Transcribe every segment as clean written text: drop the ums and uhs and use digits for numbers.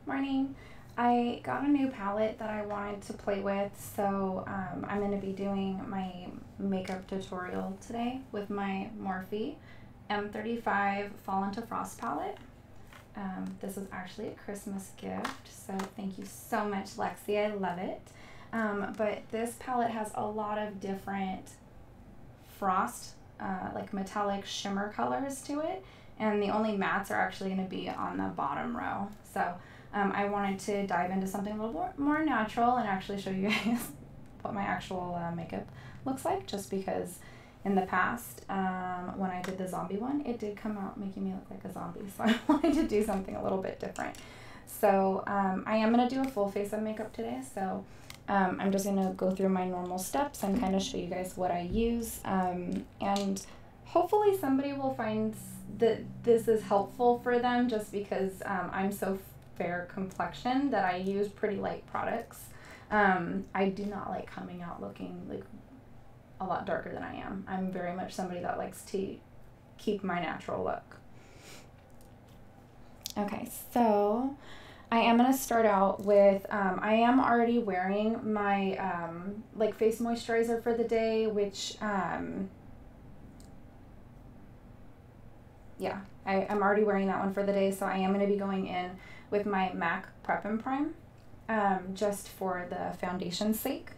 Morning. I got a new palette that I wanted to play with, so I'm going to be doing my makeup tutorial today with my Morphe M35 Fall into Frost palette. This is actually a Christmas gift, so thank you so much, Lexi. I love it. But this palette has a lot of different frost, like metallic shimmer colors to it, and the only mattes are actually going to be on the bottom row. So I wanted to dive into something a little more natural and actually show you guys what my actual makeup looks like, just because in the past, when I did the zombie one, it did come out making me look like a zombie, so I wanted to do something a little bit different. So I am going to do a full face of makeup today, so I'm just going to go through my normal steps and kind of show you guys what I use, and hopefully somebody will find that this is helpful for them, just because I'm so fair complexion that I use pretty light products. I do not like coming out looking like a lot darker than I am. I'm very much somebody that likes to keep my natural look. Okay, so I am going to start out with, I am already wearing my like face moisturizer for the day, which yeah, I'm already wearing that one for the day, so I am going to be going in with my MAC Prep and Prime, just for the foundation's sake.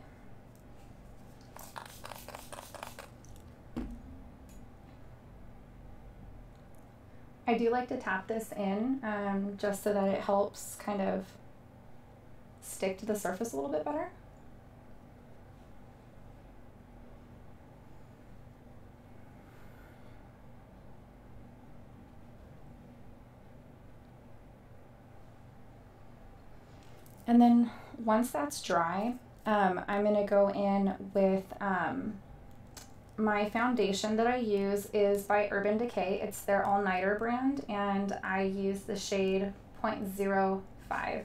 I do like to tap this in, just so that it helps kind of stick to the surface a little bit better. And then once that's dry, I'm going to go in with my foundation that I use is by Urban Decay. It's their All Nighter brand, and I use the shade 0.05. I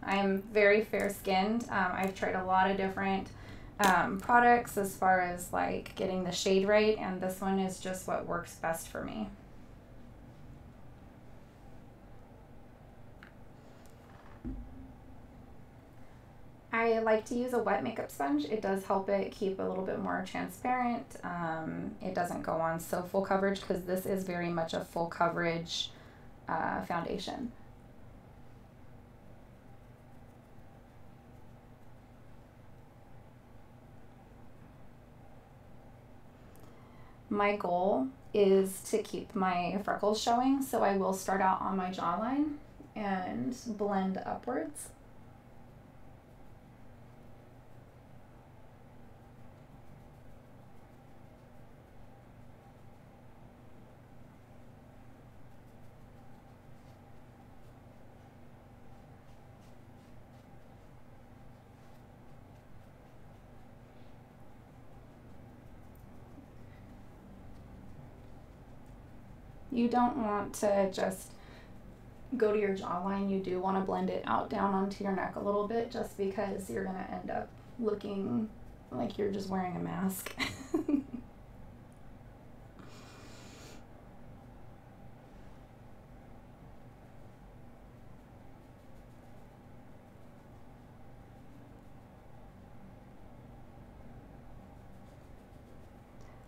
am very fair skinned. I've tried a lot of different products as far as like getting the shade right, and this one is just what works best for me. I like to use a wet makeup sponge. It does help it keep a little bit more transparent. It doesn't go on so full coverage, because this is very much a full coverage foundation. My goal is to keep my freckles showing, so I will start out on my jawline and blend upwards. You don't want to just go to your jawline. You do want to blend it out down onto your neck a little bit, just because you're going to end up looking like you're just wearing a mask.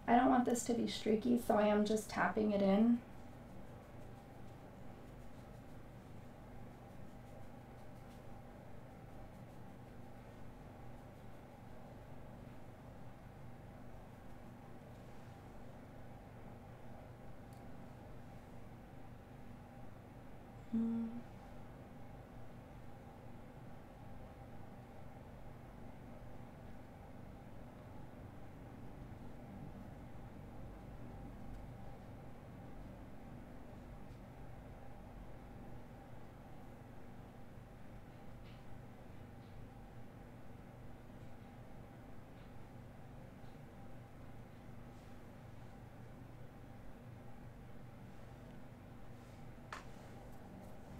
I don't want this to be streaky, so I am just tapping it in.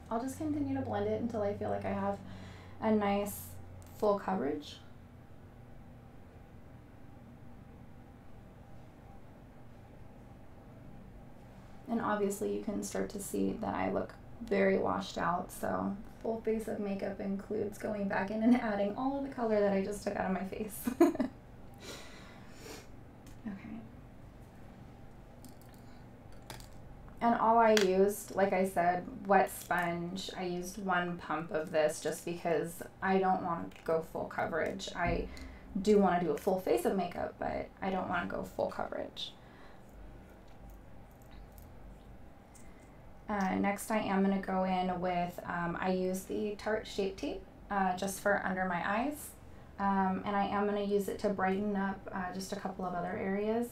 I'll just continue to blend it until I feel like I have a nice full coverage. And obviously you can start to see that I look very washed out. So full face of makeup includes going back in and adding all of the color that I just took out of my face. Okay. And all I used, like I said, wet sponge. I used 1 pump of this just because I don't want to go full coverage. I do want to do a full face of makeup, but I don't want to go full coverage. Next I am going to go in with, I use the Tarte Shape Tape just for under my eyes. And I am going to use it to brighten up just a couple of other areas.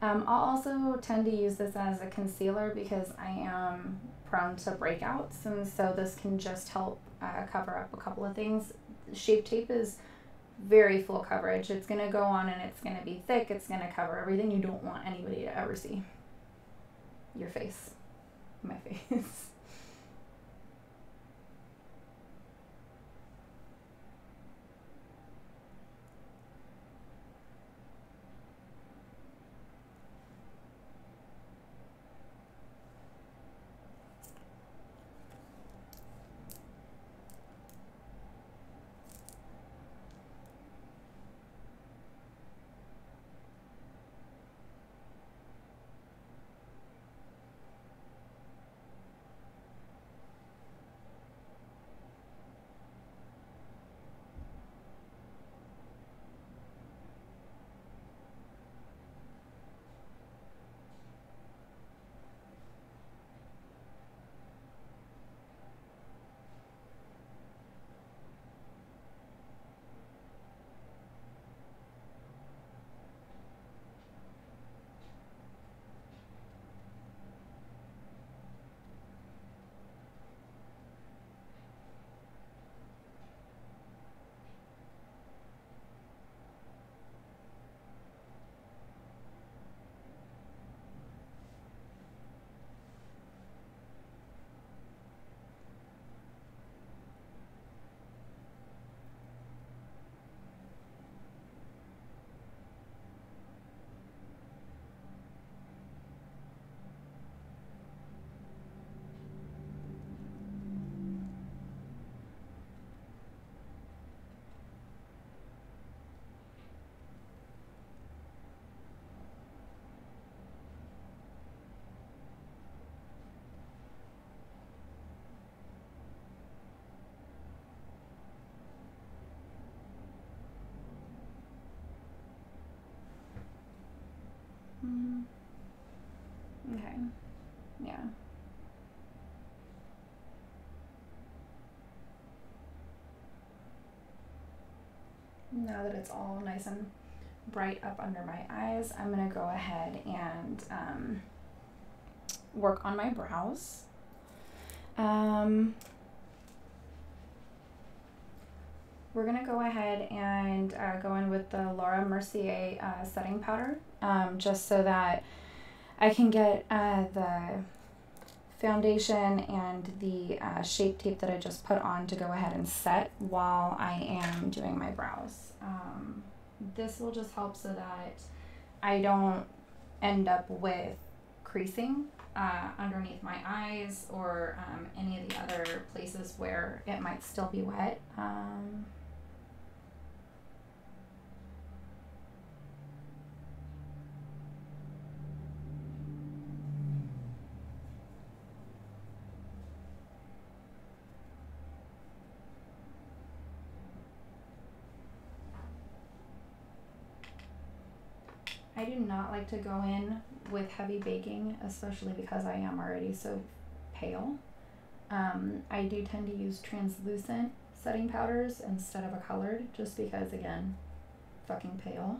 I'll also tend to use this as a concealer because I am prone to breakouts, and so this can just help cover up a couple of things. Shape Tape is very full coverage. It's going to go on and it's going to be thick. It's going to cover everything you don't want anybody to ever see. Your face. My face. Okay. Yeah. Now that it's all nice and bright up under my eyes, I'm going to go ahead and work on my brows. We're going to go ahead and go in with the Laura Mercier setting powder, just so that I can get the foundation and the Shape Tape that I just put on to go ahead and set while I am doing my brows. This will just help so that I don't end up with creasing underneath my eyes or any of the other places where it might still be wet. I do not like to go in with heavy baking, especially because I am already so pale. I do tend to use translucent setting powders instead of a colored, just because, again, fucking pale.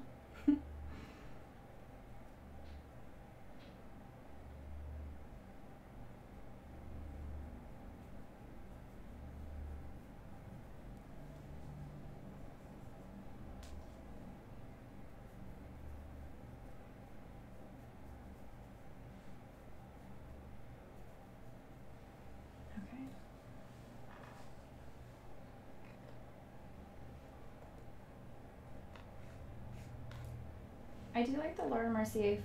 I do like the Laura Mercier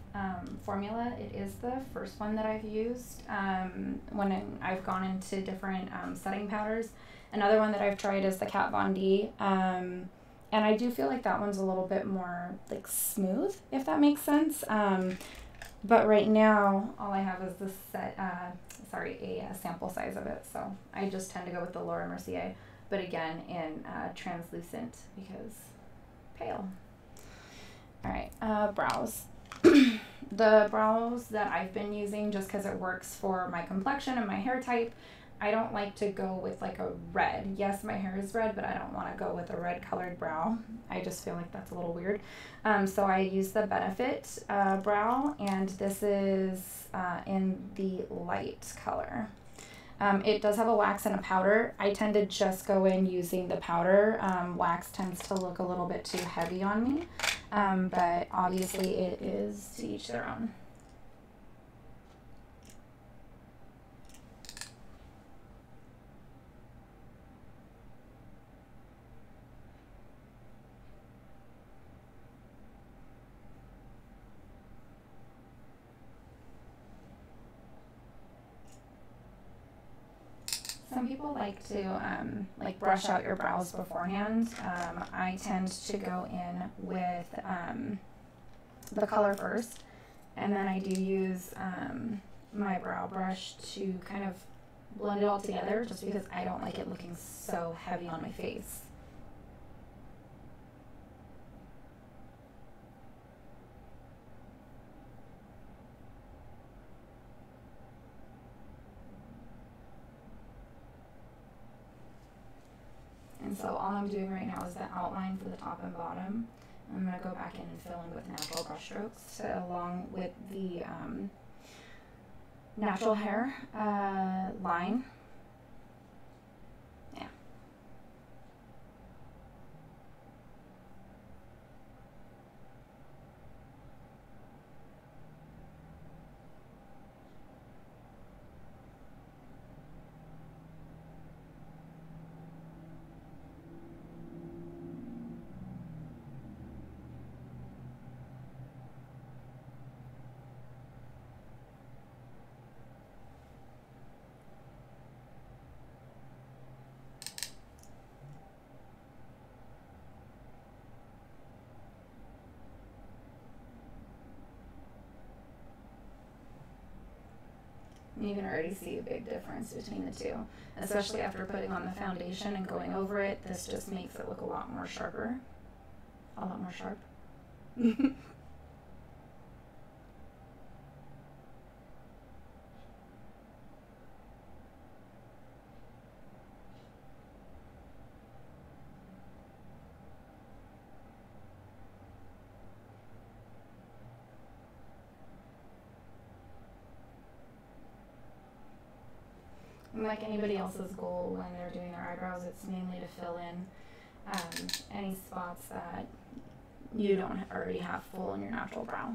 formula. It is the first one that I've used I've gone into different setting powders. Another one that I've tried is the Kat Von D. And I do feel like that one's a little bit more like smooth, if that makes sense. But right now, all I have is this a sample size of it. So I just tend to go with the Laura Mercier, but again in translucent because pale. All right, brows. The brows that I've been using, just because it works for my complexion and my hair type, I don't like to go with like a red. Yes, my hair is red, but I don't want to go with a red colored brow. I just feel like that's a little weird. So I use the Benefit brow, and this is in the light color. It does have a wax and a powder. I tend to just go in using the powder. Wax tends to look a little bit too heavy on me, but obviously it is to each their own. Some people like to brush out your brows beforehand. I tend to go in with the color first, and then I do use my brow brush to kind of blend it all together, just because I don't like it looking so heavy on my face. And so all I'm doing right now is the outline for the top and bottom. I'm going to go back in and fill in with natural brush strokes along with the natural hair line. Yeah. You can already see a big difference between the two, especially after putting on the foundation and going over it. This just makes it look a lot more sharper, a lot more sharp. And like anybody else's goal when they're doing their eyebrows, it's mainly to fill in any spots that you don't already have full in your natural brow.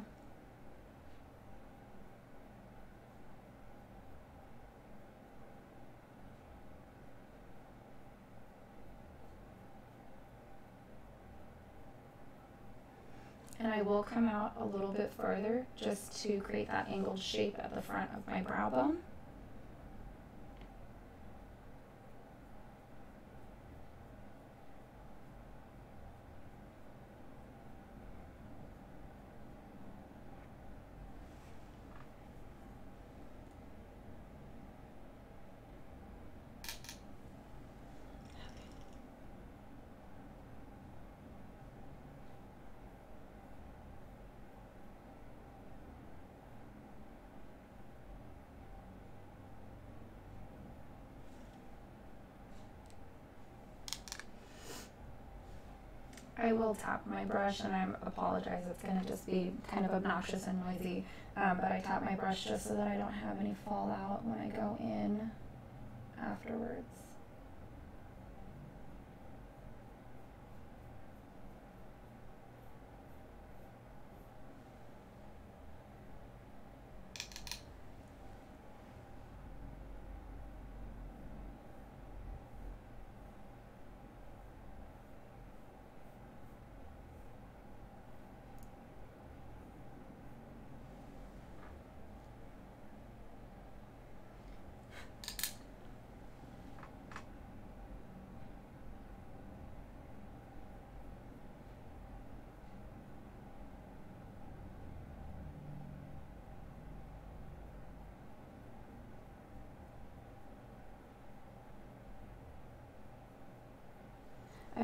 And I will come out a little bit further just to create that angled shape at the front of my brow bone. I will tap my brush, and I apologize, it's going to just be kind of obnoxious and noisy, but I tap my brush just so that I don't have any fallout when I go in afterwards.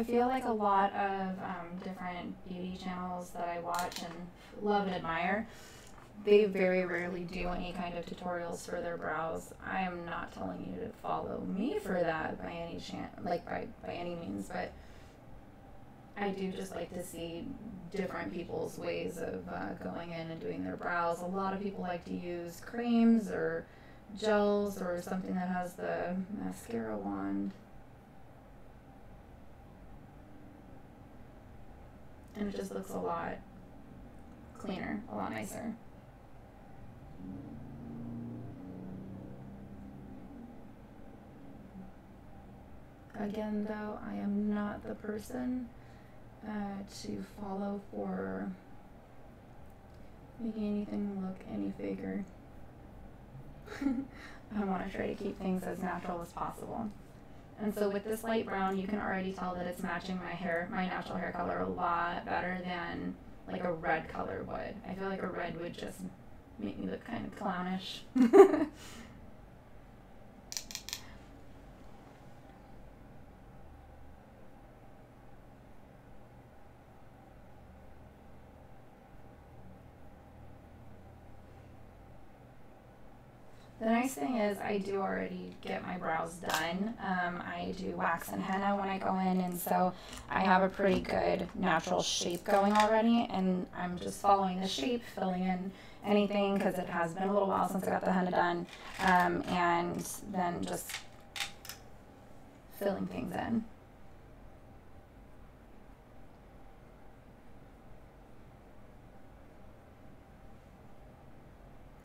I feel like a lot of different beauty channels that I watch and love and admire, they very rarely do any kind of tutorials for their brows. I am not telling you to follow me for that by any chance, like by any means, but I do just like to see different people's ways of going in and doing their brows. A lot of people like to use creams or gels or something that has the mascara wand. And it just looks a lot cleaner, a lot nicer. Again, though, I am not the person to follow for making anything look any faker. I want to try to keep things as natural as possible. And so with this light brown, you can already tell that it's matching my hair, my natural hair color, a lot better than like a red color would. I feel like a red would just make me look kind of clownish. The nice thing is I do already get my brows done. I do wax and henna when I go in, and so I have a pretty good natural shape going already, and I'm just following the shape, filling in anything because it has been a little while since I got the henna done, and then just filling things in.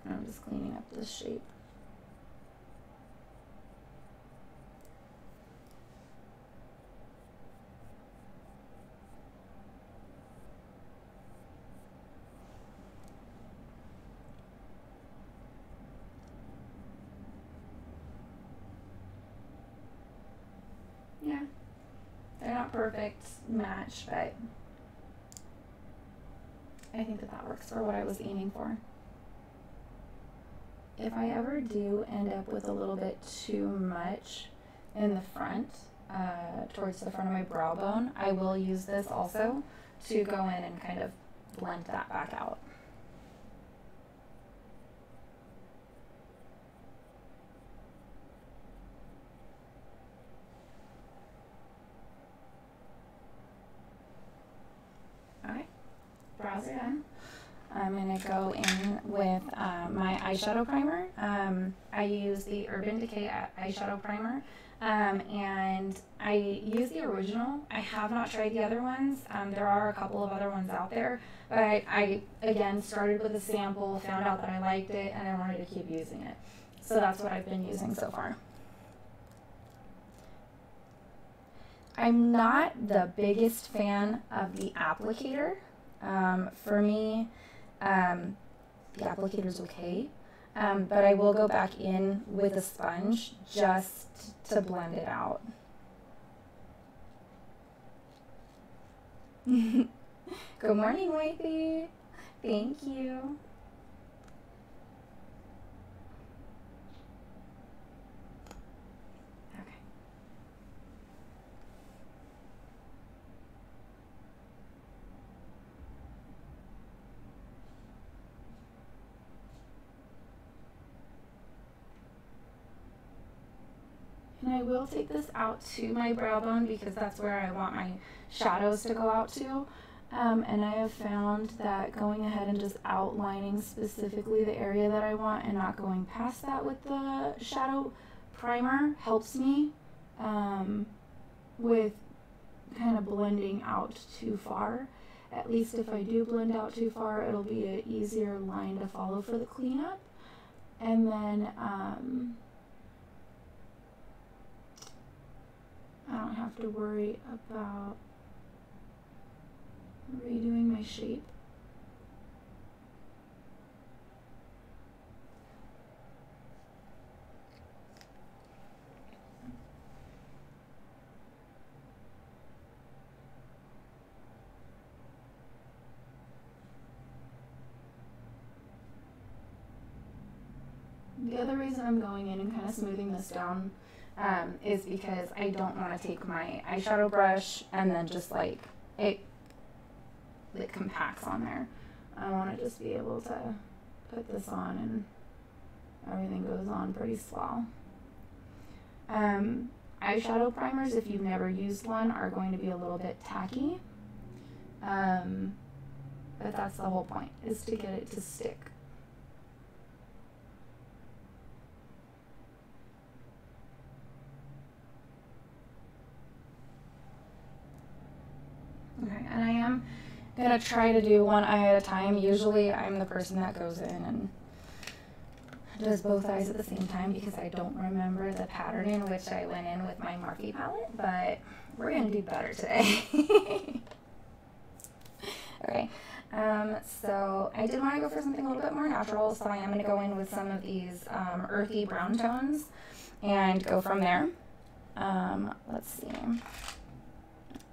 I'm just cleaning up this shape. Yeah, they're not perfect match, but I think that that works for what I was aiming for. If I ever do end up with a little bit too much in the front, towards the front of my brow bone, I will use this also to go in and kind of blend that back out. Alright, brows are done. I'm going to go in with my eyeshadow primer. I use the Urban Decay eyeshadow primer, and I use the original. I have not tried the other ones. There are a couple of other ones out there, but I again started with a sample, found out that I liked it, and I wanted to keep using it. So that's what I've been using so far. I'm not the biggest fan of the applicator. For me, the applicator's okay, but I will go back in with a sponge just to blend it out. Good morning, wifey. Thank you. And I will take this out to my brow bone because that's where I want my shadows to go out to. And I have found that going ahead and just outlining specifically the area that I want and not going past that with the shadow primer helps me with kind of blending out too far. At least if I do blend out too far, it'll be an easier line to follow for the cleanup. And then I don't have to worry about redoing my shape. The other reason I'm going in and kind of smoothing this down is because I don't want to take my eyeshadow brush and then just like it compacts on there. I want to just be able to put this on and everything goes on pretty swell. Eyeshadow primers, if you've never used one, are going to be a little bit tacky. But that's the whole point, is to get it to stick. Okay, and I am gonna try to do one eye at a time. Usually I'm the person that goes in and does both eyes at the same time because I don't remember the pattern in which I went in with my Morphe palette, but we're gonna do better today. Okay, so I did want to go for something a little bit more natural, so I am going to go in with some of these earthy brown tones and go from there. Let's see.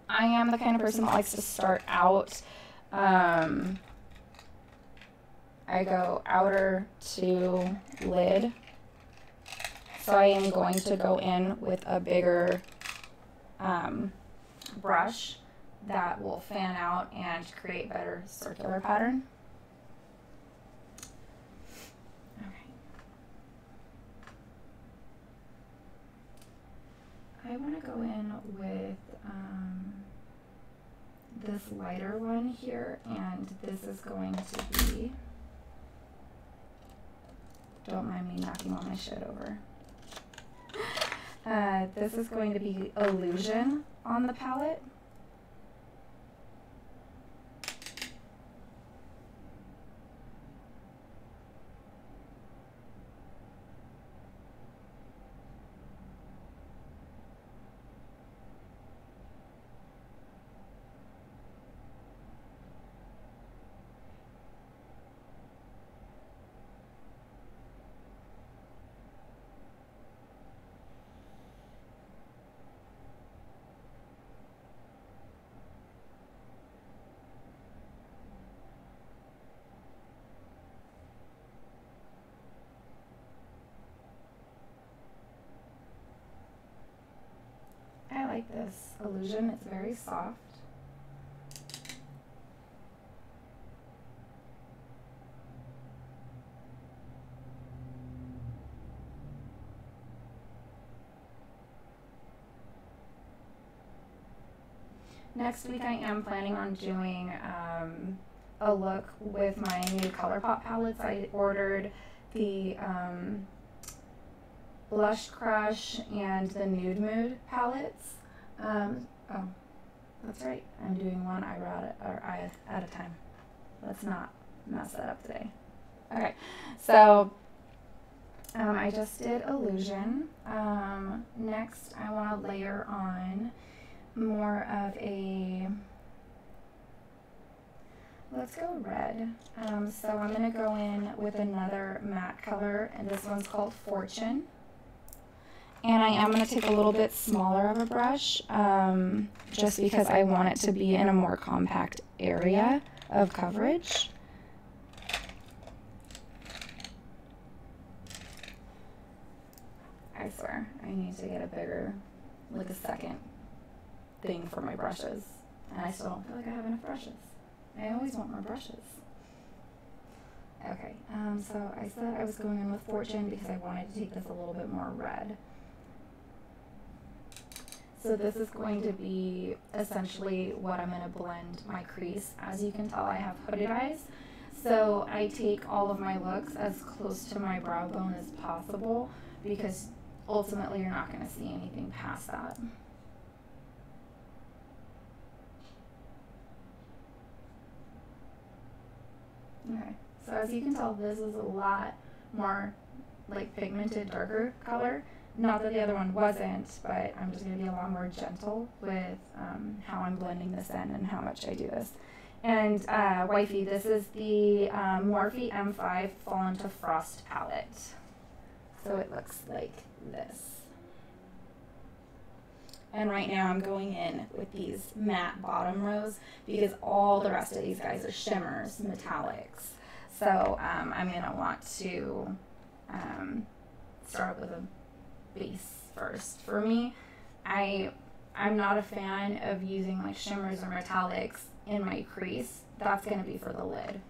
I am the kind of person that likes to start out, I go outer to lid, so I am going to go in with a bigger brush that will fan out and create better circular pattern. Okay. I want to go in with this lighter one here, and this is going to be, don't mind me knocking all my shit over. This is going to be Illusion on the palette. I like this Illusion, it's very soft. Next week I am planning on doing a look with my new ColourPop palettes. I ordered the Blush Crush and the Nude Mood palettes. Oh, that's right. I'm doing one eyebrow at a time. Let's not mess that up today. Okay, so I just did Illusion. Next, I want to layer on more of a, let's go red. So I'm going to go in with another matte color, and this one's called Fortune. And I am going to take a little bit smaller of a brush, just because I want it to be in a more compact area of coverage. I swear, I need to get a bigger, like a second thing for my brushes. And I still don't feel like I have enough brushes. I always want more brushes. Okay, so I said I was going in with Fortune because I wanted to take this a little bit more red. So this is going to be essentially what I'm going to blend my crease. As you can tell, I have hooded eyes. So I take all of my looks as close to my brow bone as possible because ultimately you're not going to see anything past that. Okay, so as you can tell, this is a lot more like pigmented, darker color. Not that the other one wasn't, but I'm just going to be a lot more gentle with how I'm blending this in and how much I do this. And wifey, this is the Morphe M5 Fall into Frost palette. So it looks like this. And right now I'm going in with these matte bottom rows because all the rest of these guys are shimmers, metallics. So I'm going to want to start with a base first. For me, I'm not a fan of using like shimmers or metallics in my crease. That's going to be for the lid.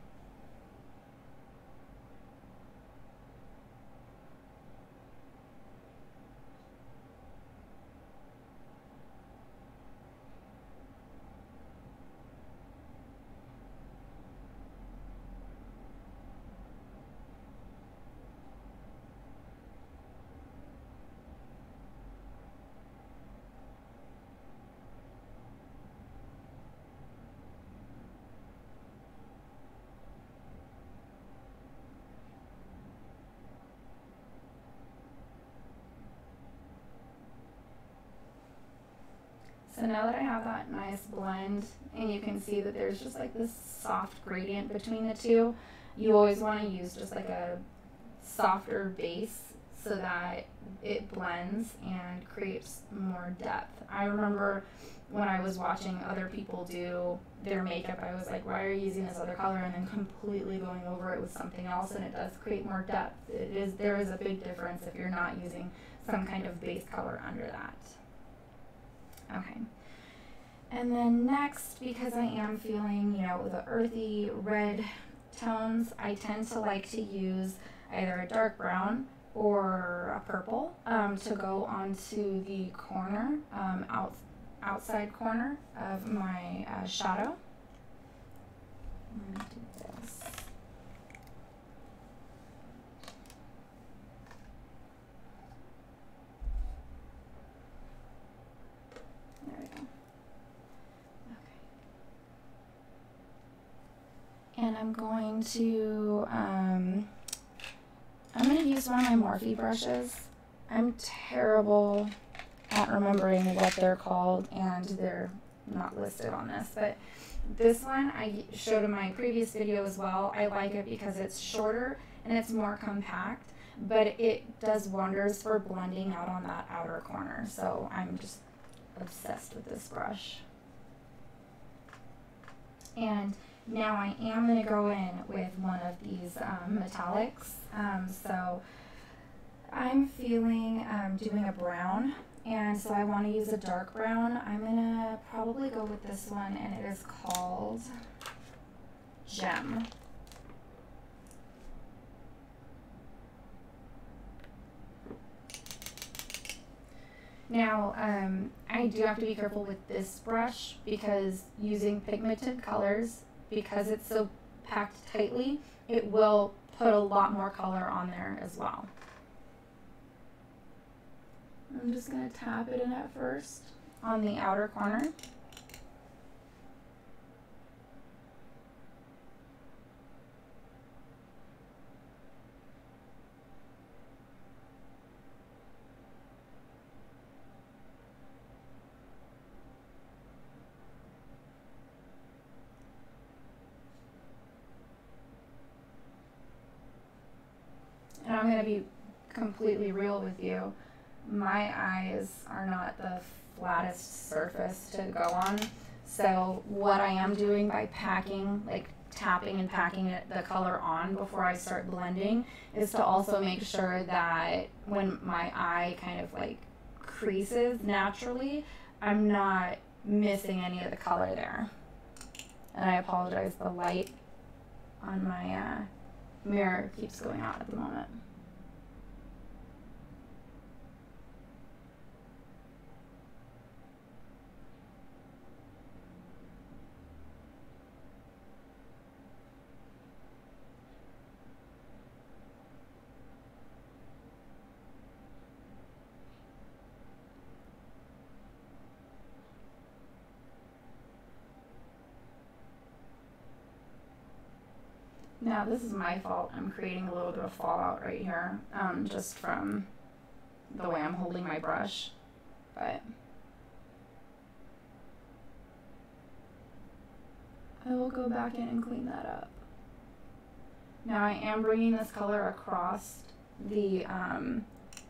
So now that I have that nice blend, and you can see that there's just like this soft gradient between the two, you always want to use just like a softer base so that it blends and creates more depth. I remember when I was watching other people do their makeup, I was like, why are you using this other color, and then completely going over it with something else, and it does create more depth. There is a big difference if you're not using some kind of base color under that. Okay, and then next, because I am feeling, the earthy red tones, I tend to like to use either a dark brown or a purple to go onto the corner, outside corner of my shadow. I'm going to do this. There we go. Okay. And I'm going to use one of my Morphe brushes. I'm terrible at remembering what they're called, and they're not listed on this, but this one I showed in my previous video as well. I like it because it's shorter and it's more compact, but it does wonders for blending out on that outer corner. So I'm just obsessed with this brush. And now I am going to go in with one of these metallics. So I'm feeling doing a brown, and so I want to use a dark brown. I'm going to probably go with this one, and it is called Gem. Now, I do have to be careful with this brush because using pigmented colors, because it's so packed tightly, it will put a lot more color on there as well. I'm just going to tap it in at first on the outer corner. And I'm going to be completely real with you. My eyes are not the flattest surface to go on. So what I am doing by packing, like tapping and packing the color on before I start blending, is to also make sure that when my eye kind of like creases naturally, I'm not missing any of the color there. And I apologize, the light on my mirror keeps going out at the moment. Now this is my fault. I'm creating a little bit of fallout right here, just from the way I'm holding my brush, but I will go back in and clean that up. Now I am bringing this color across the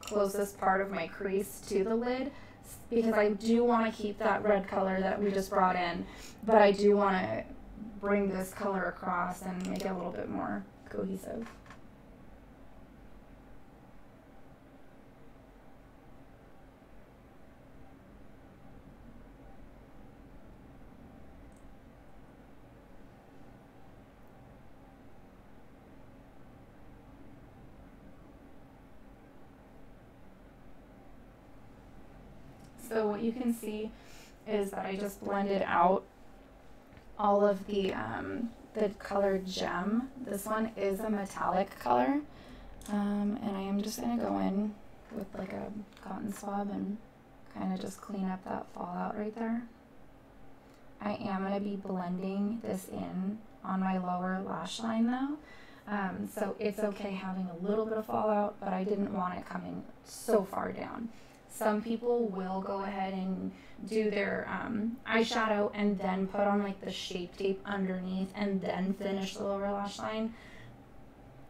closest part of my crease to the lid, because I do want to keep that red color that we just brought in, but I do want to bring this color across and make it a little bit more cohesive. you can see is that I just blended out all of the color Gem. This one is a metallic color. And I am just going to go in with like a cotton swab and kind of just clean up that fallout right there. I am going to be blending this in on my lower lash line though. So it's okay having a little bit of fallout, but I didn't want it coming so far down. Some people will go ahead and do their eyeshadow and then put on like the Shape Tape underneath and then finish the lower lash line.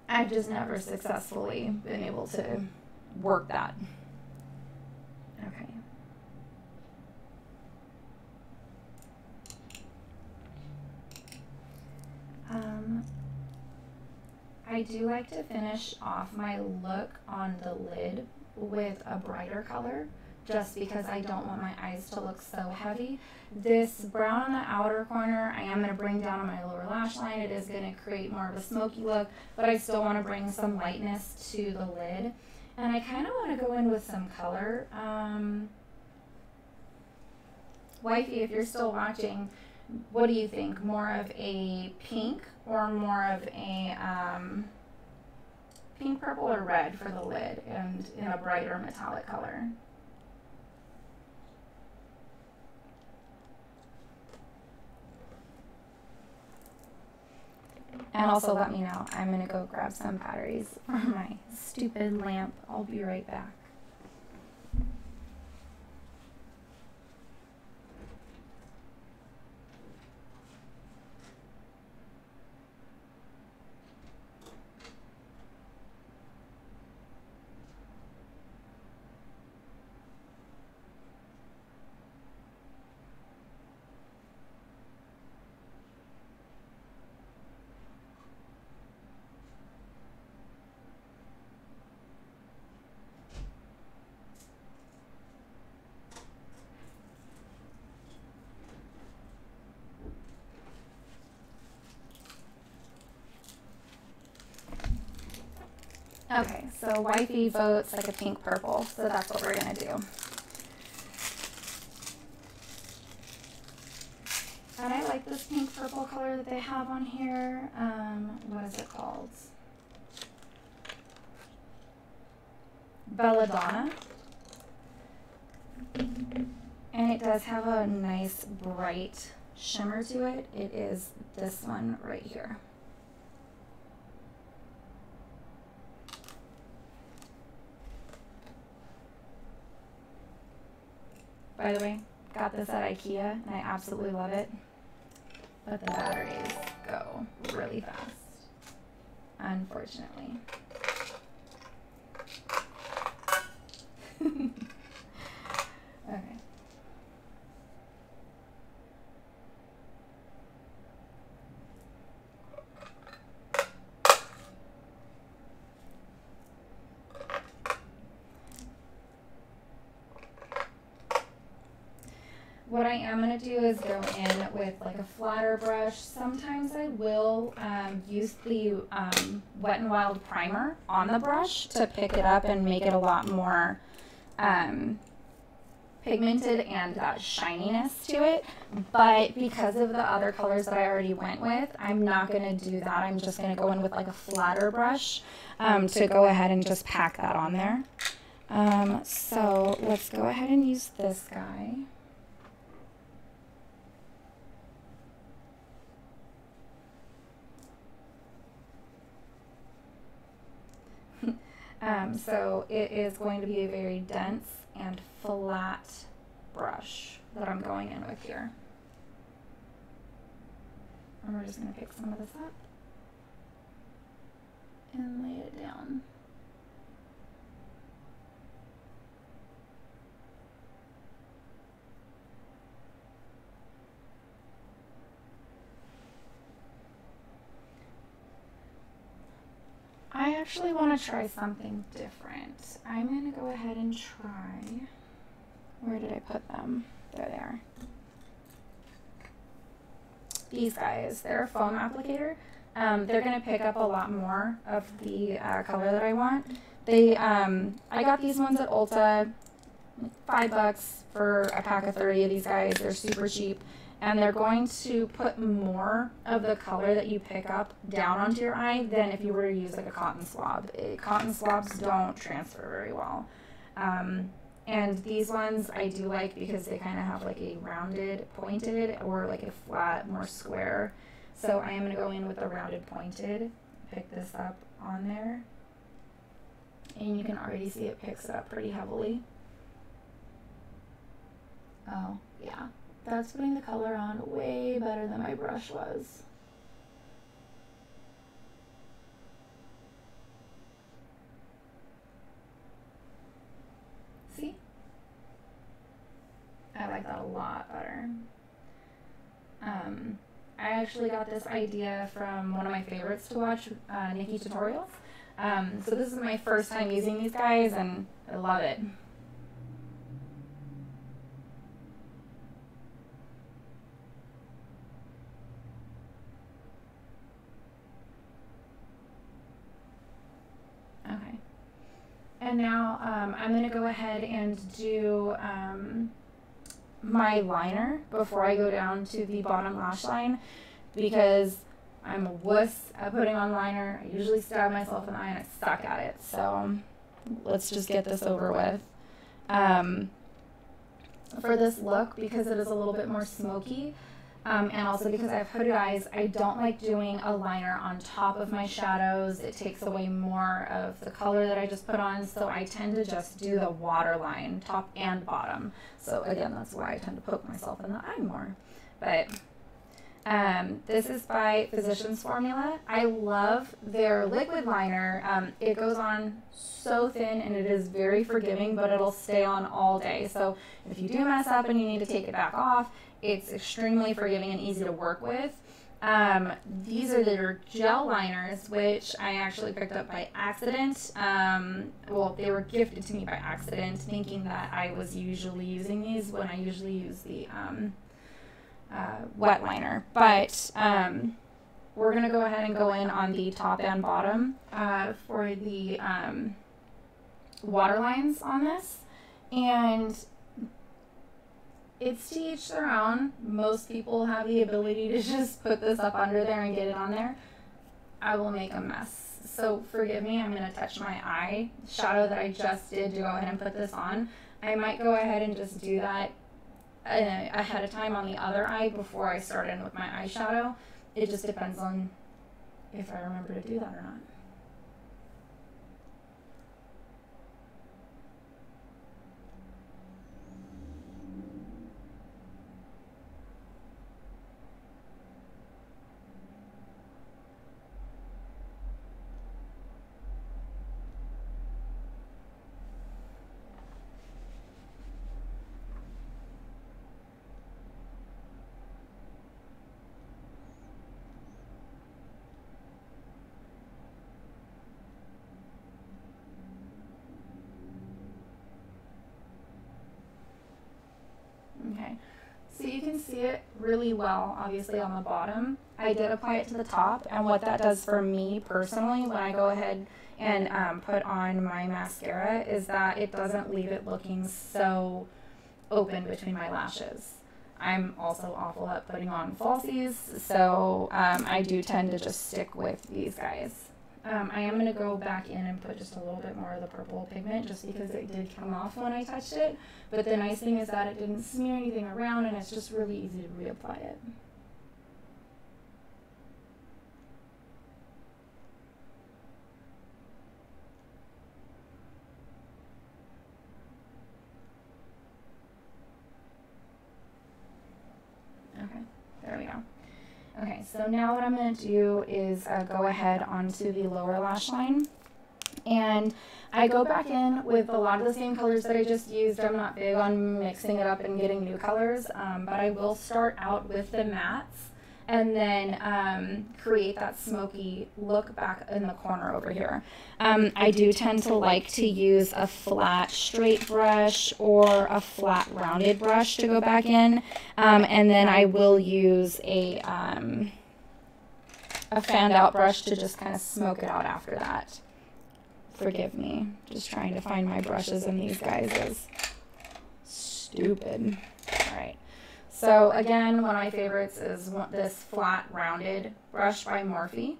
I've just never successfully been able to work that. Okay. I do like to finish off my look on the lid with a brighter color, just because I don't want my eyes to look so heavy. This brown on the outer corner, I am going to bring down on my lower lash line. It is going to create more of a smoky look, but I still want to bring some lightness to the lid. And I kind of want to go in with some color. Wifey, if you're still watching, what do you think? More of a pink or more of a pink, purple, or red for the lid and in a brighter metallic color? And also let me know. I'm going to go grab some batteries for my stupid lamp. I'll be right back. Okay, so wifey votes like a pink purple, so that's what we're gonna do. And I like this pink purple color that they have on here. What is it called? Belladonna. And it does have a nice bright shimmer to it. It is this one right here. By the way, got this at IKEA and I absolutely love it. But the batteries go really fast, unfortunately. Okay. What I am going to do is go in with like a flatter brush. Sometimes I will use the Wet n Wild primer on the brush to pick it up and make it a lot more pigmented and that shininess to it. But because of the other colors that I already went with, I'm not going to do that. I'm just going to go in with like a flatter brush to go ahead and just pack that on there. So let's go ahead and use this guy. So it is going to be a very dense and flat brush that I'm going in with here. And we're just going to pick some of this up and lay it down. I actually want to try something different. I'm going to go ahead and try, where did I put them? There they are. These guys, they're a foam applicator. They're going to pick up a lot more of the color that I want. They, I got these ones at Ulta. $5 for a pack of 30 of these guys. They're super cheap. And they're going to put more of the color that you pick up down onto your eye than if you were to use like a cotton swab. Cotton swabs don't transfer very well. And these ones I do like because they kind of have like a rounded, pointed, or like a flat, more square. So I am going to go in with the rounded, pointed. Pick this up on there. And you can already see it picks it up pretty heavily. Oh, yeah. That's putting the color on way better than my brush was. See? I like that a lot better. I actually got this idea from one of my favorites to watch, Nikki Tutorials. So this is my first time using these guys, and I love it. Okay. And now I'm going to go ahead and do my liner before I go down to the bottom lash line, because I'm a wuss at putting on liner. I usually stab myself in the eye and I suck at it. So let's just get this over with. For this look, because it is a little bit more smoky, and also because I have hooded eyes, I don't like doing a liner on top of my shadows. It takes away more of the color that I just put on, so I tend to just do the waterline, top and bottom. So again, that's why I tend to poke myself in the eye more. But this is by Physicians Formula. I love their liquid liner. It goes on so thin and it is very forgiving, but it'll stay on all day. So if you do mess up and you need to take it back off, it's extremely forgiving and easy to work with. These are their gel liners, which I actually picked up by accident. Well, they were gifted to me by accident, thinking that I was usually using these when I usually use the wet liner. But we're going to go ahead and go in on the top and bottom for the water lines on this. And it's to each their own. Most people have the ability to just put this up under there and get it on there. I will make a mess. So forgive me, I'm going to touch my eye shadow that I just did to go ahead and put this on. I might go ahead and just do that ahead of time on the other eye before I start in with my eyeshadow. It just depends on if I remember to do that or not. Okay, so you can see it really well, obviously, on the bottom. I did apply it to the top, and what that does for me personally when I go ahead and put on my mascara is that it doesn't leave it looking so open between my lashes. I'm also awful at putting on falsies, so I do tend to just stick with these guys. I am going to go back in and put just a little bit more of the purple pigment just because it did come off when I touched it. But the nice thing is that it didn't smear anything around and it's just really easy to reapply it. Okay, there we go. Okay, so now what I'm going to do is go ahead onto the lower lash line, and I go back in with a lot of the same colors that I just used. I'm not big on mixing it up and getting new colors, but I will start out with the mattes and then create that smoky look back in the corner over here. I do tend to like to use a flat straight brush or a flat rounded brush to go back in, and then I will use a fanned out brush to just kind of smoke it out after that. Forgive me, just trying to find my brushes in these guys. stupid. All right. So again, one of my favorites is this flat rounded brush by Morphe.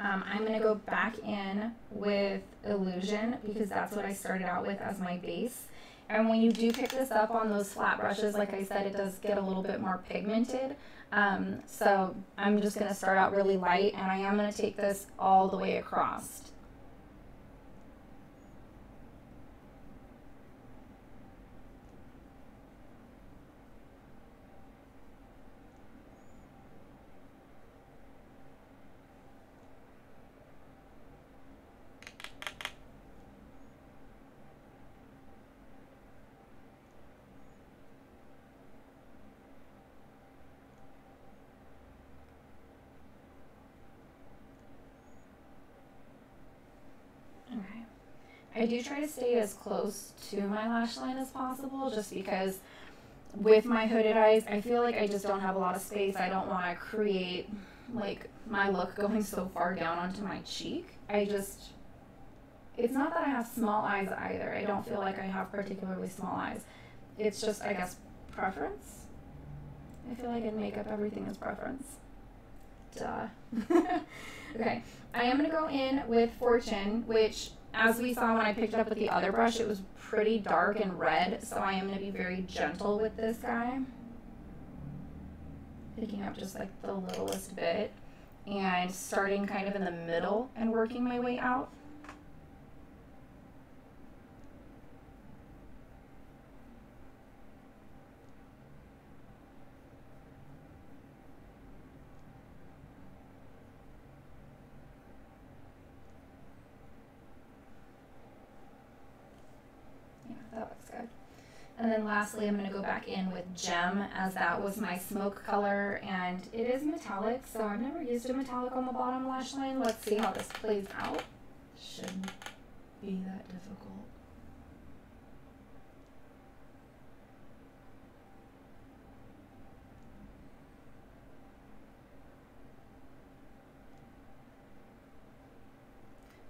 I'm going to go back in with Illusion because that's what I started out with as my base. And when you do pick this up on those flat brushes, like I said, it does get a little bit more pigmented. So I'm just going to start out really light, and I am going to take this all the way across. I do try to stay as close to my lash line as possible just because with my hooded eyes, I feel like I just don't have a lot of space. I don't want to create like my look going so far down onto my cheek. It's not that I have small eyes either. I don't feel like I have particularly small eyes. It's just, I guess, preference. I feel like in makeup, everything is preference. Duh. Okay, I am going to go in with Fortune, which, as we saw when I picked it up with the other brush, it was pretty dark and red, so I am going to be very gentle with this guy. Picking up just like the littlest bit and starting kind of in the middle and working my way out. That looks good. And then lastly, I'm going to go back in with Gem, as that was my smoke color, and it is metallic, so I've never used a metallic on the bottom lash line. Let's see how this plays out. Shouldn't be that difficult.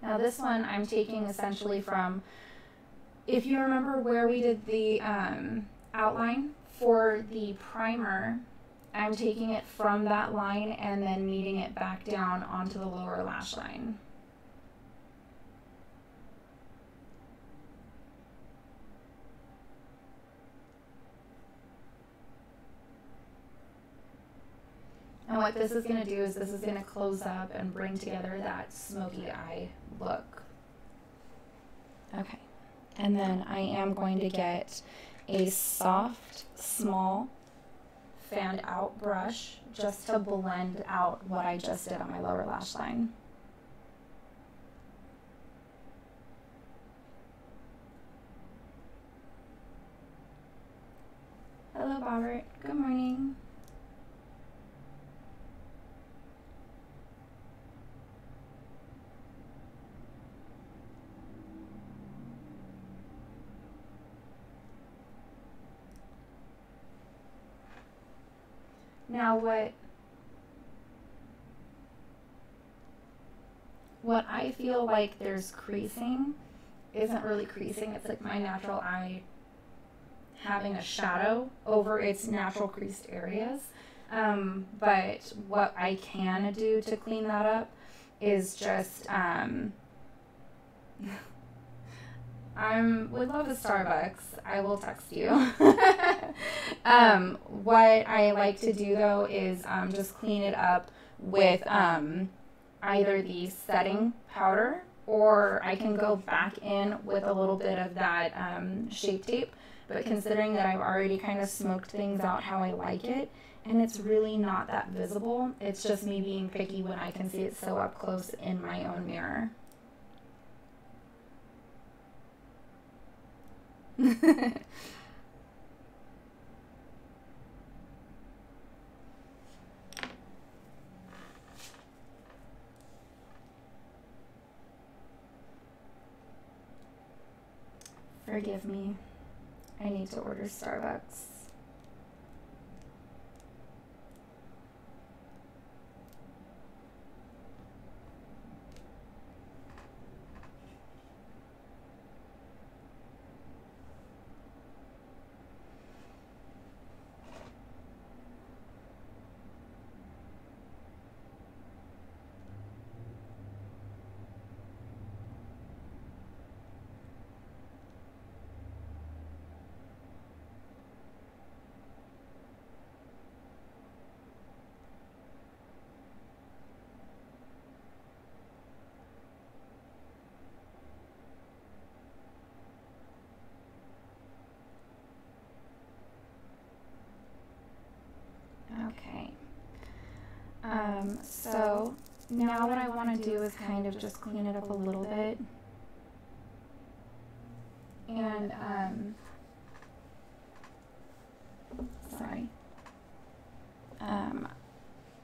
Now this one I'm taking essentially from, if you remember where we did the outline for the primer, I'm taking it from that line and then meeting it back down onto the lower lash line. And what this is going to do is this is going to close up and bring together that smoky eye look. Okay. And then I am going to get a soft, small, fanned out brush just to blend out what I just did on my lower lash line. Hello, Robert. Good morning. Now what I feel like there's creasing isn't really creasing. It's like my natural eye having a shadow over its natural creased areas. But what I can do to clean that up is just would love a Starbucks. I will text you. What I like to do though is just clean it up with either the setting powder, or I can go back in with a little bit of that Shape Tape. But considering that I've already kind of smoked things out how I like it, and it's really not that visible, it's just me being picky when I can see it so up close in my own mirror. Forgive me. I need to order Starbucks. So now what I want to do is kind of just clean it up a little bit. And, sorry.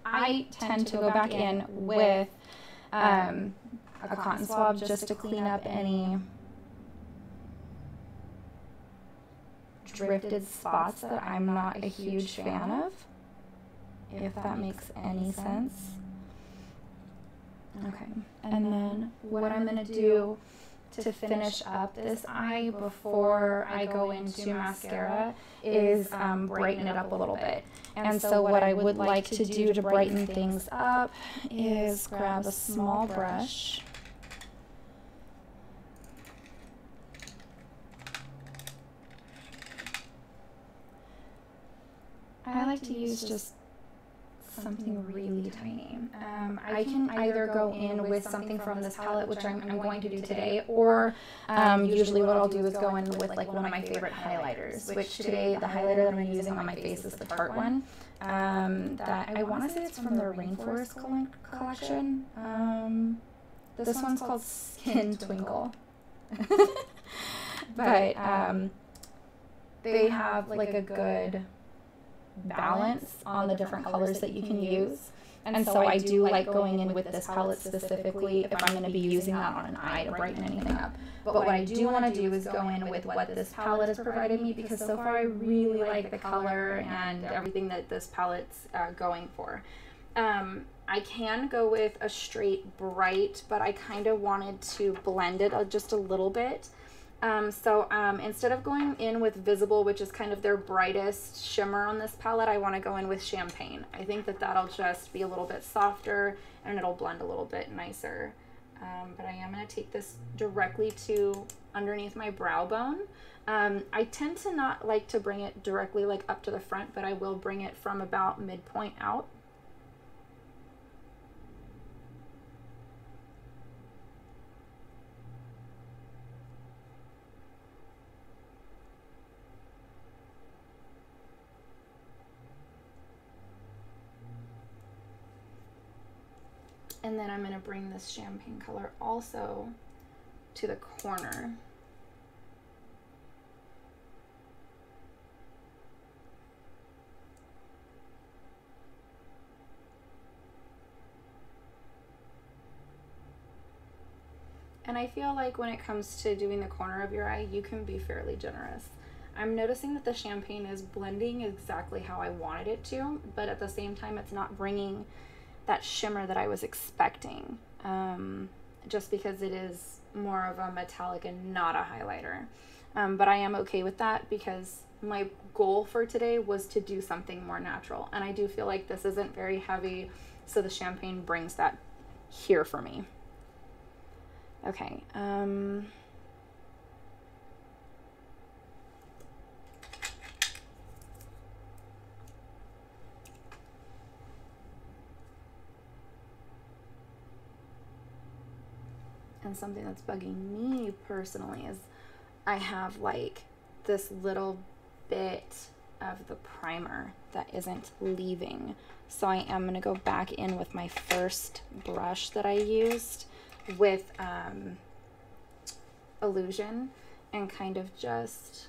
I tend to go back in with a cotton swab just to clean up any drifted spots that I'm not a huge fan of, if that makes any sense. Okay, and then what I'm going to do to finish up this eye before I go into mascara is brighten it up a little bit. And so what I would like to do to brighten things up is grab a small brush. I like to use just something really tiny. I can either go in with something from this palette, which I'm going to do today, or usually what I'll do is go in with like one of my favorite highlighters, which today the highlighter that I'm using on my face is the Tarte one. That I want to say it's from their Rainforest collection. This one's called Skin Twinkle. But they have like a good balance on the different colors that you can use. And so I do like going in with this palette specifically if I'm going to be using that on an eye to brighten anything up. But what I do want to do is go in with what this palette has provided me, because so far I really like the color and everything that this palette's going for. I can go with a straight bright, but I kind of wanted to blend it just a little bit. Instead of going in with Visible, which is kind of their brightest shimmer on this palette, I want to go in with Champagne. I think that that'll just be a little bit softer and it'll blend a little bit nicer. But I am going to take this directly to underneath my brow bone. I tend to not like to bring it directly like up to the front, but I will bring it from about midpoint out. And then I'm going to bring this champagne color also to the corner. And I feel like when it comes to doing the corner of your eye, you can be fairly generous. I'm noticing that the champagne is blending exactly how I wanted it to, but at the same time, it's not bringing that shimmer that I was expecting, just because it is more of a metallic and not a highlighter. But I am okay with that because my goal for today was to do something more natural, and I do feel like this isn't very heavy, so the champagne brings that here for me. Okay, and something that's bugging me personally is I have like this little bit of the primer that isn't leaving. So I am going to go back in with my first brush that I used with Illusion and kind of just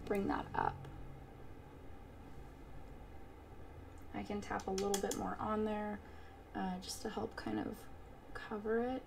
bring that up. I can tap a little bit more on there just to help kind of cover it.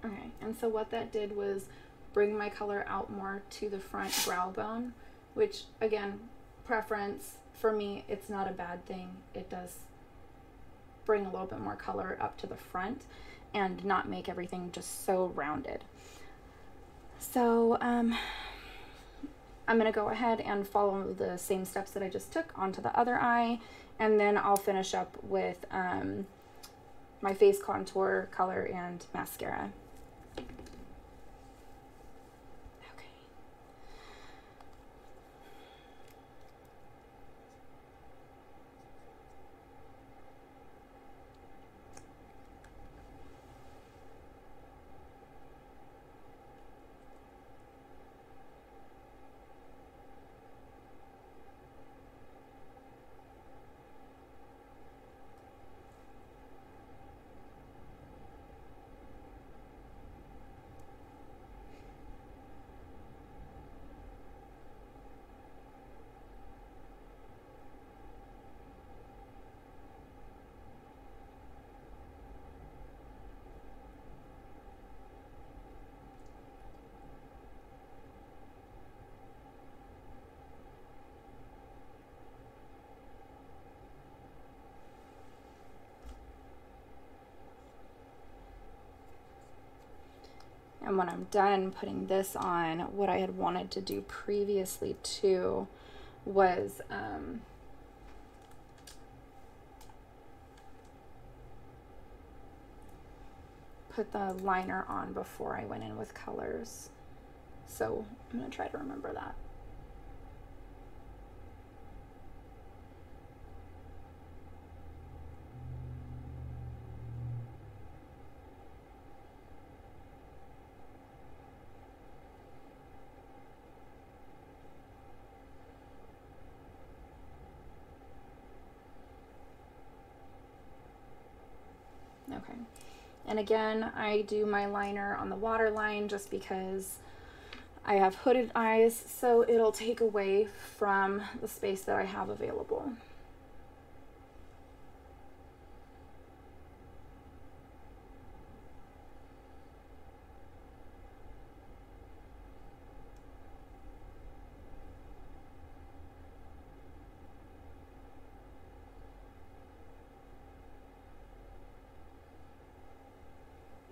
Okay, and so what that did was bring my color out more to the front brow bone, which again, preference for me, it's not a bad thing. It does bring a little bit more color up to the front and not make everything just so rounded. So I'm going to go ahead and follow the same steps that I just took onto the other eye, and then I'll finish up with my face contour color and mascara. And when I'm done putting this on, what I had wanted to do previously too was put the liner on before I went in with colors. So I'm going to try to remember that. Okay, and again, I do my liner on the waterline just because I have hooded eyes, so it'll take away from the space that I have available.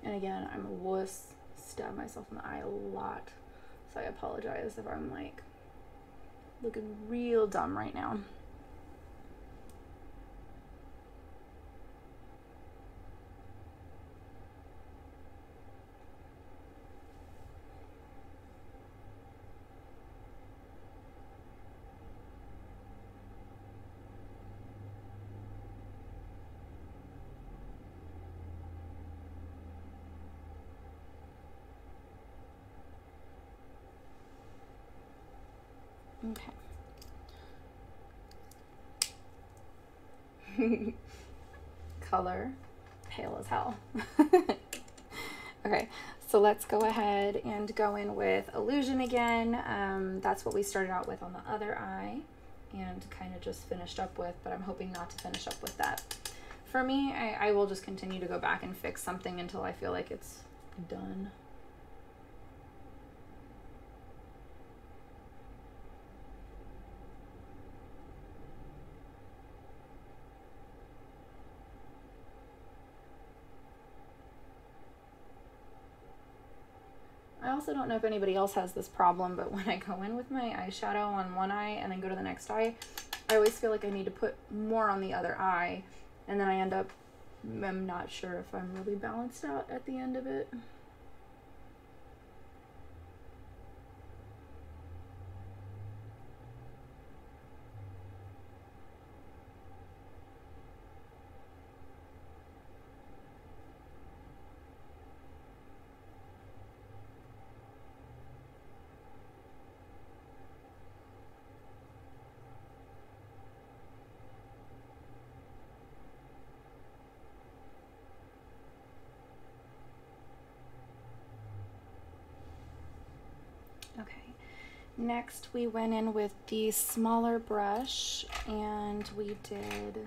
And again, I'm a wuss, stab myself in the eye a lot, so I apologize if I'm like looking real dumb right now. Okay. Color, pale as hell. Okay, so let's go ahead and go in with Illusion again. That's what we started out with on the other eye and kind of just finished up with, but I'm hoping not to finish up with that. For me, I will just continue to go back and fix something until I feel like it's done. I also don't know if anybody else has this problem, but when I go in with my eyeshadow on one eye and then go to the next eye, I always feel like I need to put more on the other eye, and then I end up, I'm not sure if I'm really balanced out at the end of it. Okay, next we went in with the smaller brush and we did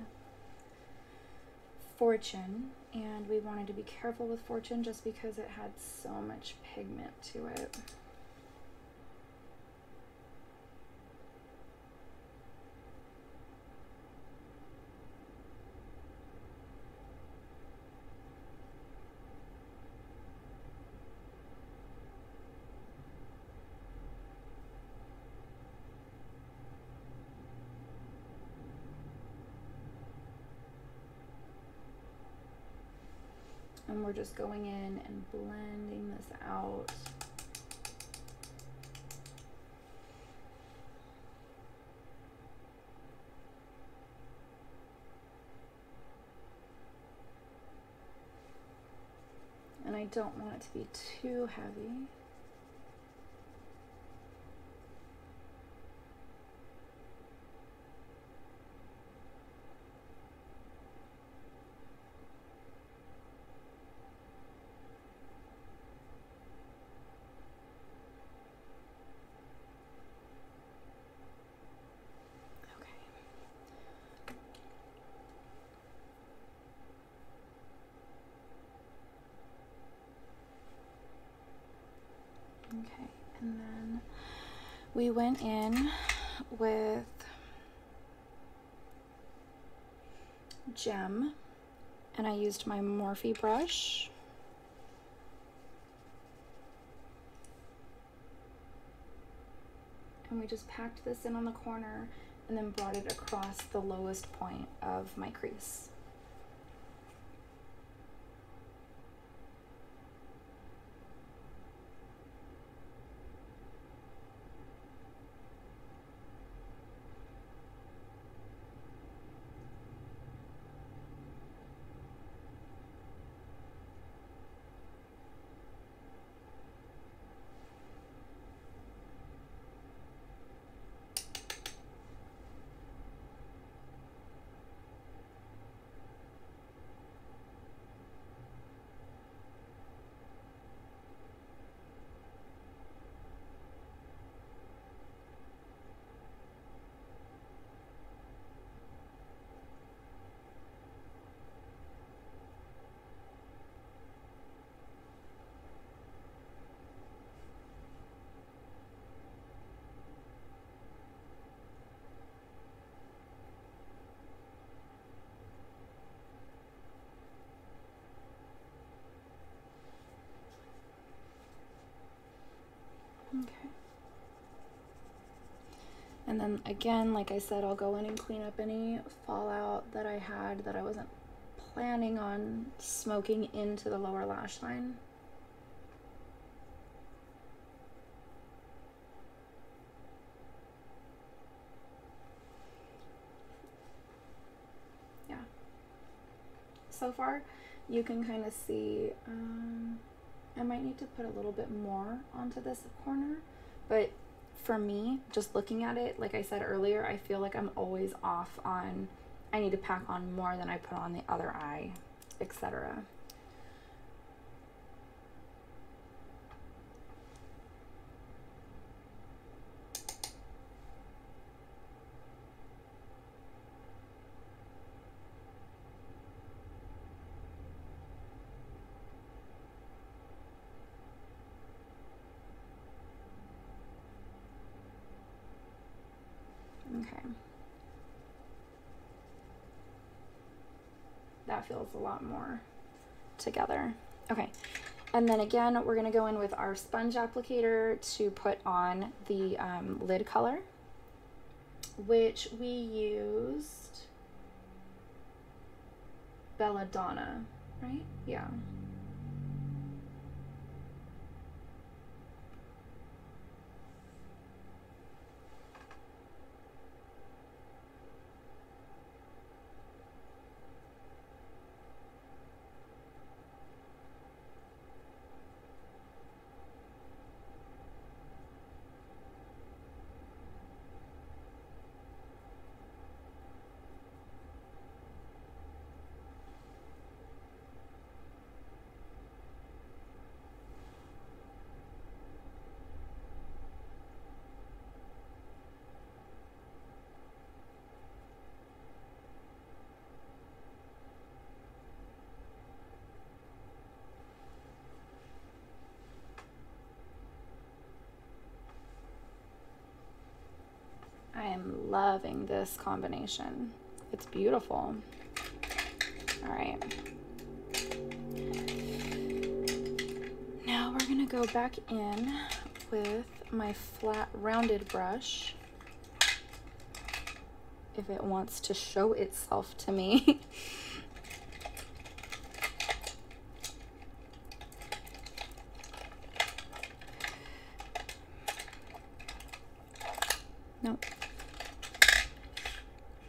Fortune, and we wanted to be careful with Fortune just because it had so much pigment to it. And we're just going in and blending this out. And I don't want it to be too heavy. Okay, and then we went in with Gem, and I used my Morphe brush. And we just packed this in on the corner and then brought it across the lowest point of my crease. Okay. And then again, like I said, I'll go in and clean up any fallout that I had that I wasn't planning on smoking into the lower lash line. Yeah. So far, you can kind of see, I might need to put a little bit more onto this corner, but for me, just looking at it, like I said earlier, I feel like I'm always off on, I need to pack on more than I put on the other eye, etc. Okay. That feels a lot more together. Okay. And then again, we're going to go in with our sponge applicator to put on the lid color, which we used Belladonna, right? Yeah. I am loving this combination. It's beautiful. All right. Now we're gonna go back in with my flat rounded brush, if it wants to show itself to me.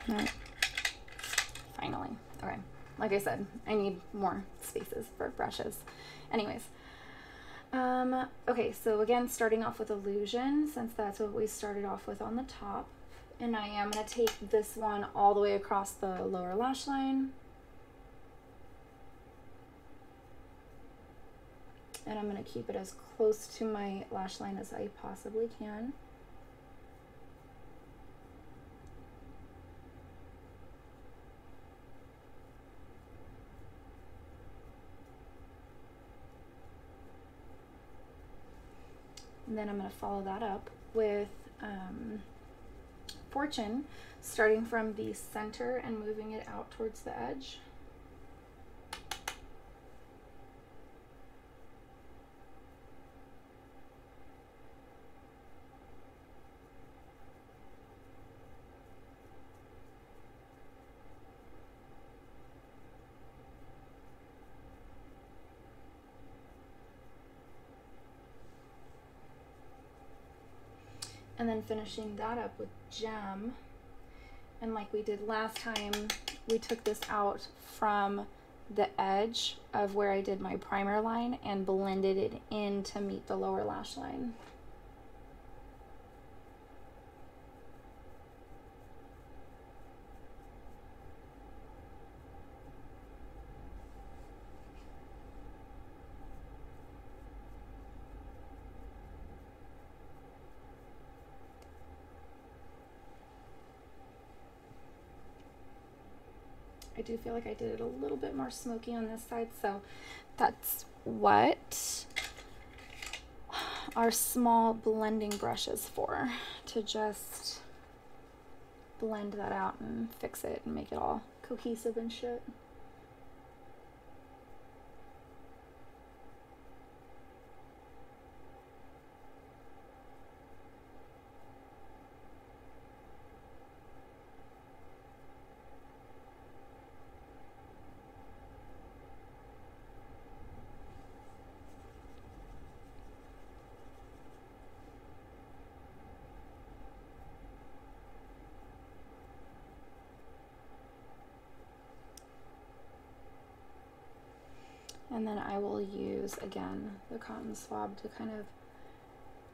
No. Finally. Okay. Like I said, I need more spaces for brushes. Anyways. Okay, so again, starting off with Illusion, since that's what we started off with on the top. And I am going to take this one all the way across the lower lash line. And I'm going to keep it as close to my lash line as I possibly can. And then I'm going to follow that up with Fortune, starting from the center and moving it out towards the edge. And then finishing that up with Gem. And like we did last time, we took this out from the edge of where I did my primer line and blended it in to meet the lower lash line. I do feel like I did it a little bit more smoky on this side, so that's what our small blending brush is for, to just blend that out and fix it and make it all cohesive and shit. And then I will use, again, the cotton swab to kind of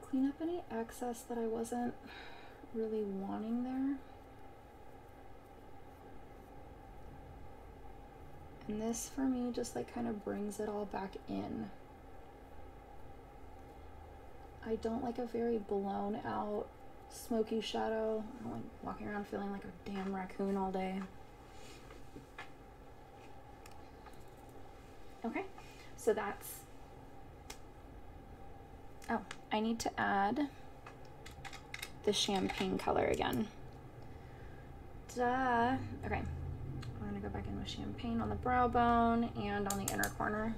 clean up any excess that I wasn't really wanting there. And this, for me, just like kind of brings it all back in. I don't like a very blown out smoky shadow. I don't like walking around feeling like a damn raccoon all day. Okay, so that's, oh, I need to add the champagne color again. Duh. Okay, I'm gonna go back in with champagne on the brow bone and on the inner corner.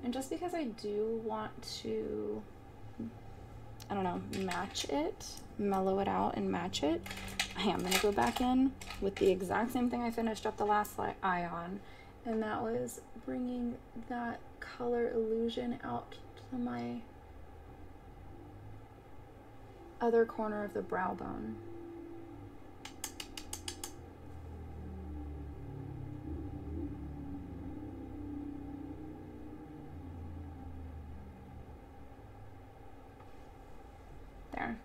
And just because I do want to, I don't know, match it, mellow it out and match it, I am going to go back in with the exact same thing I finished up the last eye on, and that was bringing that color illusion out to my other corner of the brow bone. There.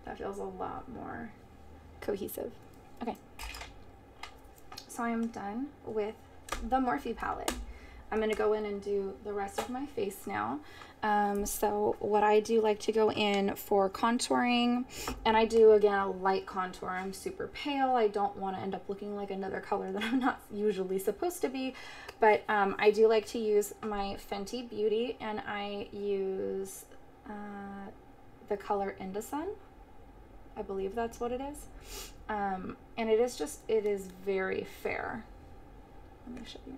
That feels a lot more cohesive. Okay. So I am done with the Morphe palette. I'm going to go in and do the rest of my face now. So what I do like to go in for contouring, and I do, again, a light contour. I'm super pale. I don't want to end up looking like another color that I'm not usually supposed to be, but I do like to use my Fenty Beauty, and I use the color Indocin. I believe that's what it is. And it is just, it is very fair. Let me show you.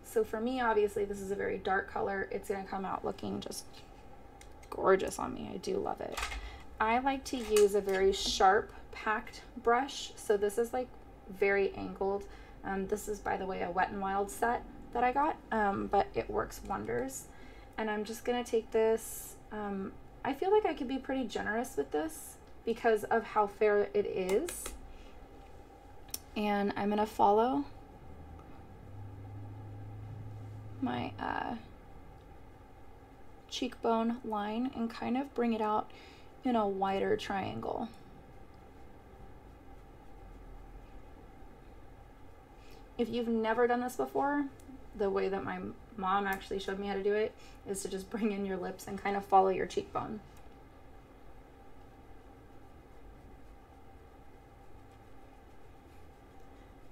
So for me, obviously, this is a very dark color. It's going to come out looking just gorgeous on me. I do love it. I like to use a very sharp packed brush. So this is like very angled. This is, by the way, a Wet n Wild set that I got, but it works wonders. And I'm just going to take this. I feel like I could be pretty generous with this because of how fair it is. And I'm going to follow my cheekbone line and kind of bring it out in a wider triangle. If you've never done this before, the way that my mom actually showed me how to do it is to just bring in your lips and kind of follow your cheekbone.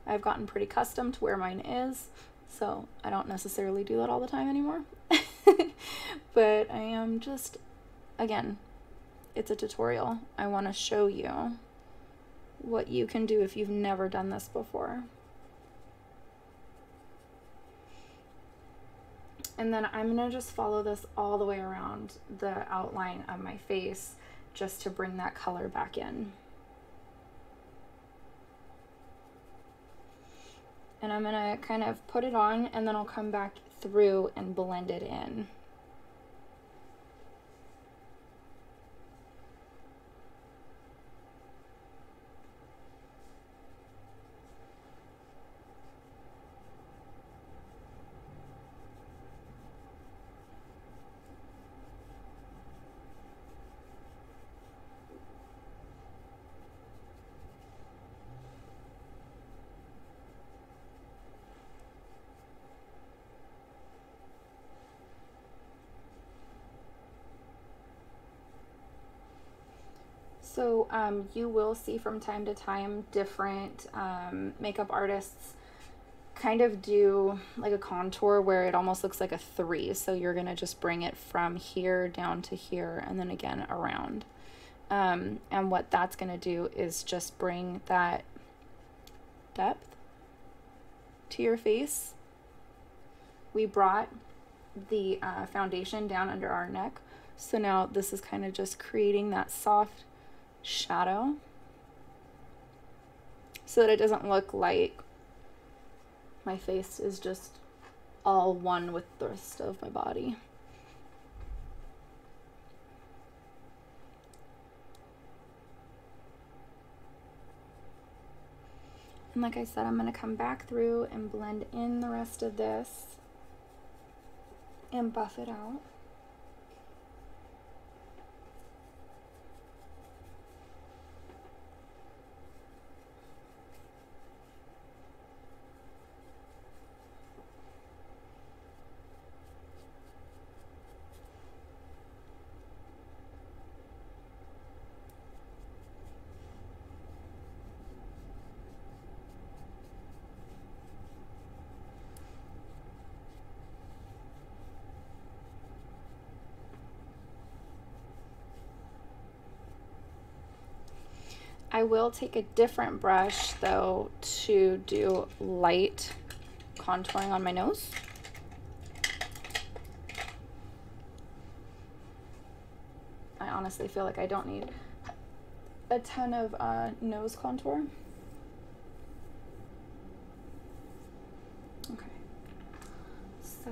I've gotten pretty accustomed to where mine is, so I don't necessarily do that all the time anymore. But I am just, again, it's a tutorial. I want to show you what you can do if you've never done this before. And then I'm going to just follow this all the way around the outline of my face just to bring that color back in. And I'm going to kind of put it on, and then I'll come back through and blend it in. So you will see from time to time different makeup artists kind of do like a contour where it almost looks like a 3. So you're going to just bring it from here down to here and then again around. And what that's going to do is just bring that depth to your face. We brought the foundation down under our neck. So now this is kind of just creating that soft shadow so that it doesn't look like my face is just all one with the rest of my body. And like I said, I'm going to come back through and blend in the rest of this and buff it out. I will take a different brush though to do light contouring on my nose. I honestly feel like I don't need a ton of nose contour. Okay, so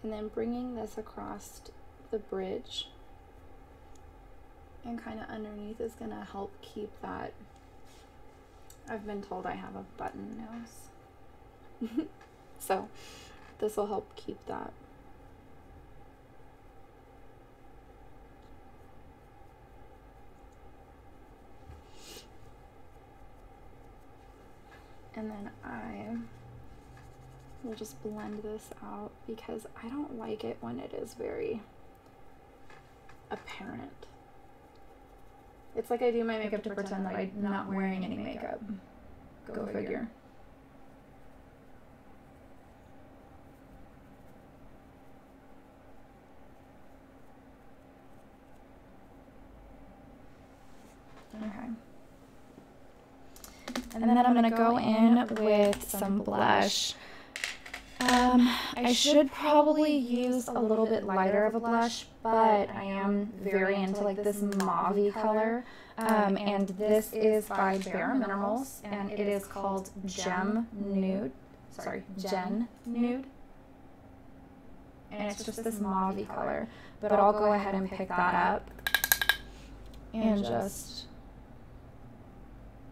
and then bringing this across the bridge and kind of underneath is going to help keep that. I've been told I have a button nose. So this will help keep that. And then I will just blend this out because I don't like it when it is very apparent. It's like I do my makeup to pretend that I'm not wearing any makeup. Go figure. Okay. And then I'm going to go in with some blush. I should probably use a little bit lighter of a blush, but I am very into like this mauve color. And this is by Bare Minerals, and it is called Gem Nude. Gen Nude. And it's just this mauve color. But I'll go ahead and pick that up and just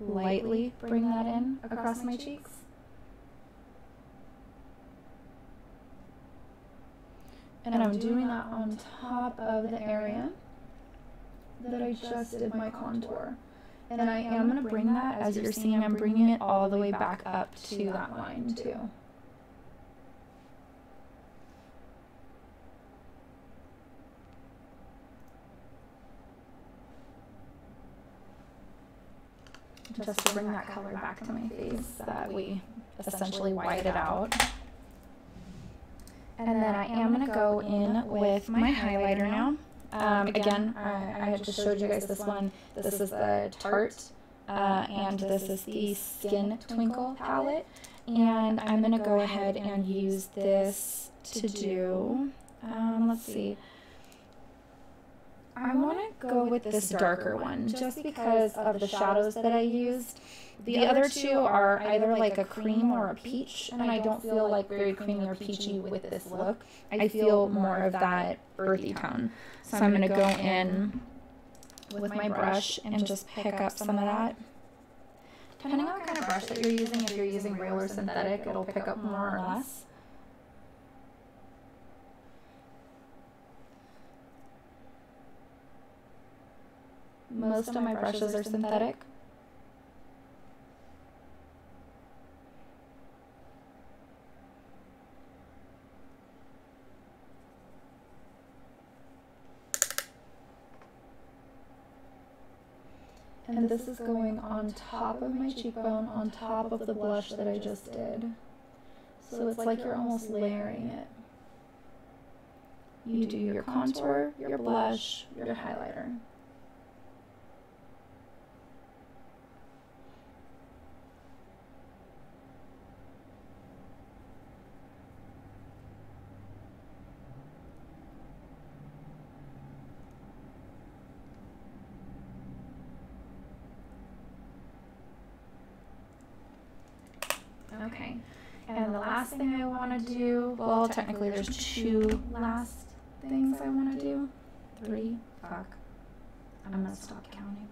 lightly bring that in across my cheeks. And I'm doing that on top of the area that I just did my contour. And I am going to bring that, as you're seeing, I'm bringing it all the way back up to that line too. Just to bring that color back to my face so that we essentially white it out. And then I am going to go in with my highlighter now. Again, I had just showed you guys this one. This is the Tarte, and this is the Skin Twinkle palette. And I'm going to go ahead and use this to do, let's see. I want to go with this darker one just because of the shadows that I used. The other two are either like a cream or a peach, and I don't feel like very creamy or peachy with this look. I feel more of that earthy tone. So I'm going to go in with my brush and just pick up some of that. Depending on what kind of brush that you're using, if you're using real or synthetic, it'll pick up more or less. Most of my brushes are synthetic. And this is going on top of my cheekbone, on top of the blush that I just did. So it's like you're almost layering it. You do your contour, your blush, your highlighter. Okay, and the last thing I want to do, well, technically there's two last things I want to do. 3, fuck. I'm going to stop counting.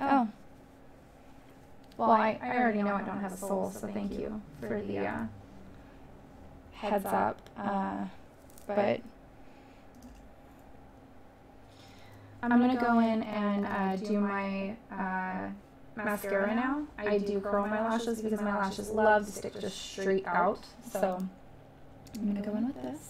Oh. Well, I already know I don't have a soul, so thank you for the heads up. But I'm going to go in and do my mascara now. I do curl my lashes because my lashes love to stick just straight out. So I'm going to go in with this.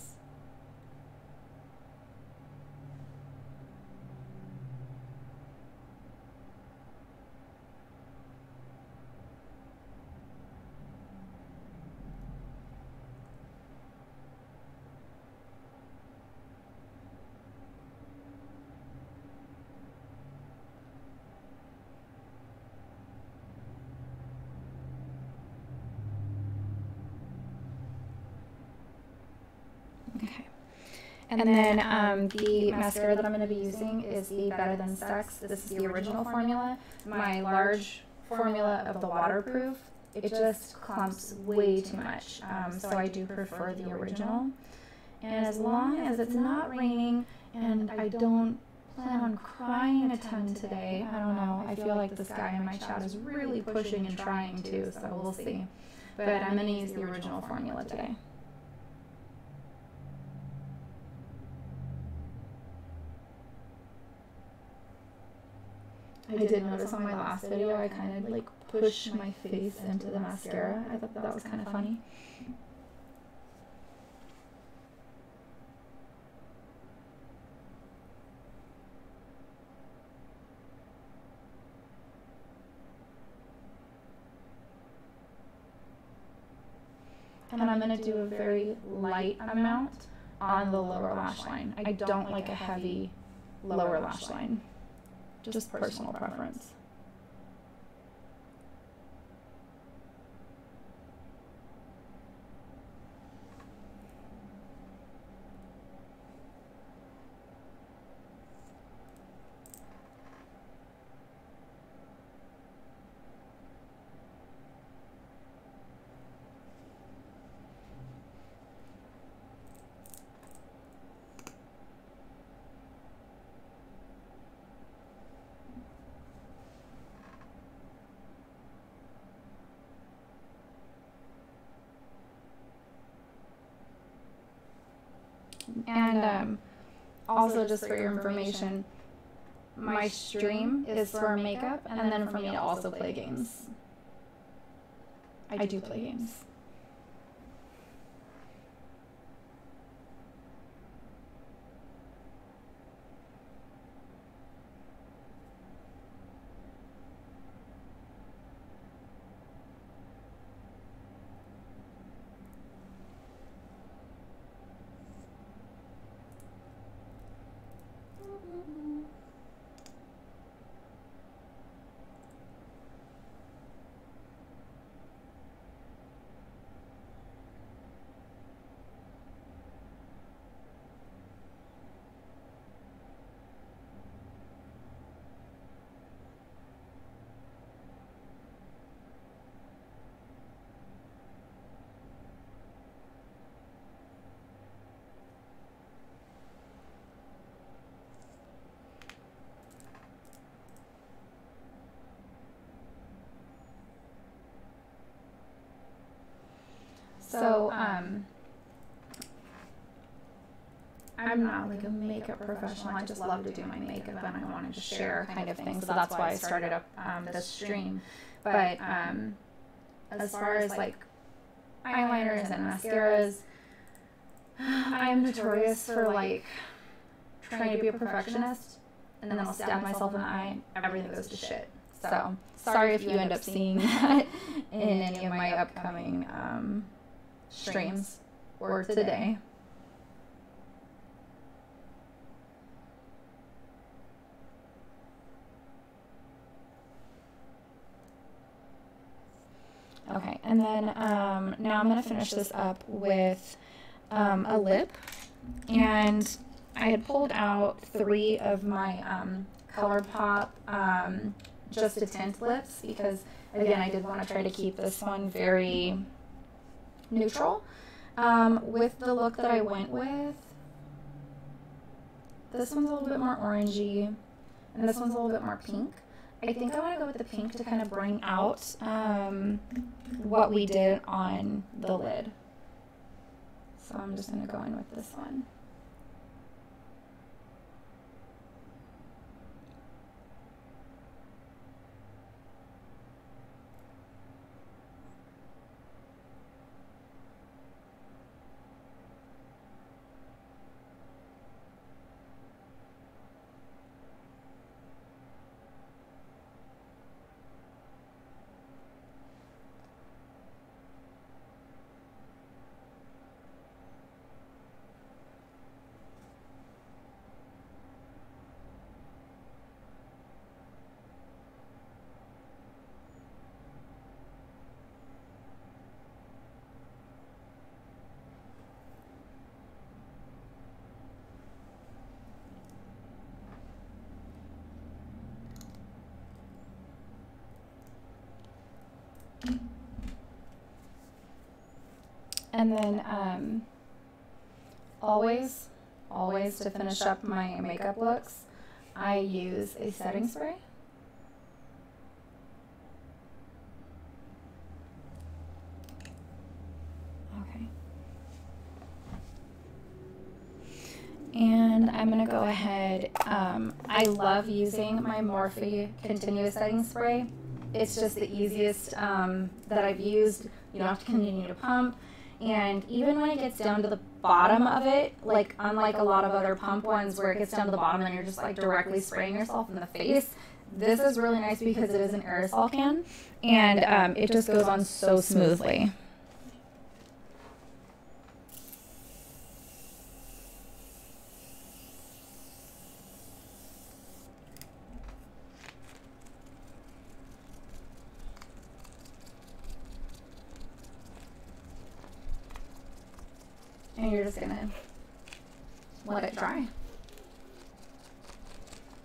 Okay. And then the mascara that I'm going to be using is the Better Than Sex. This is the original formula. My large formula of the waterproof, it just clumps way too much. So I do prefer the original. And as long as it's not raining and I don't plan on crying a ton today, I don't know. I feel like this guy in my chat is really pushing and trying to, so we'll see. But I'm going to use the original formula today. I did notice on my last video I kind of like pushed my face into the mascara. I thought that was kind of funny. And I'm going to do a very light amount on the lower lash line. I don't like a heavy lower lash line. Just personal preference. And also, just for your information, my stream is for makeup and then for me to also play games. I do play games. So, I'm not like a makeup professional. I just love to do my makeup and I wanted to share kind of thing. So that's why I started up this stream. But as far as like eyeliners and mascaras, I'm notorious for like trying to be a perfectionist and then I'll stab myself in the eye. Everything goes to shit. So sorry if you end up seeing that in any of my upcoming streams or today. Okay, and then now I'm going to finish this up with a lip, and I had pulled out 3 of my ColourPop Just a Tint lips because, again, I did want to try to keep this one very neutral. With the look that I went with, this one's a little bit more orangey, and this one's a little bit more pink. I think I want to go with the pink to kind of bring out what we did on the lid. So I'm just going to go in with this one. And then always to finish up my makeup looks, I use a setting spray. Okay. And I'm going to go ahead. I love using my Morphe continuous setting spray. It's just the easiest that I've used. You don't have to continue to pump. And even when it gets down to the bottom of it, like unlike a lot of other pump ones where it gets down to the bottom and you're just like directly spraying yourself in the face, this is really nice because it is an aerosol can and it just goes on so smoothly. and you're just gonna let it dry.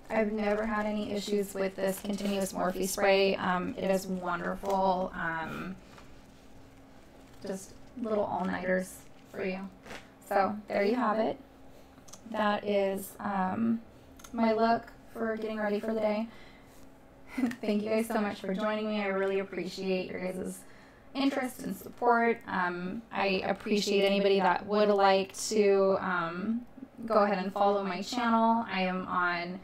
I've never had any issues with this continuous Morphe spray. It is wonderful. Just little all-nighters for you. So there you have it. That is my look for getting ready for the day. Thank you guys so much for joining me. I really appreciate your guys' interest and support. I appreciate anybody that would like to go ahead and follow my channel. I am on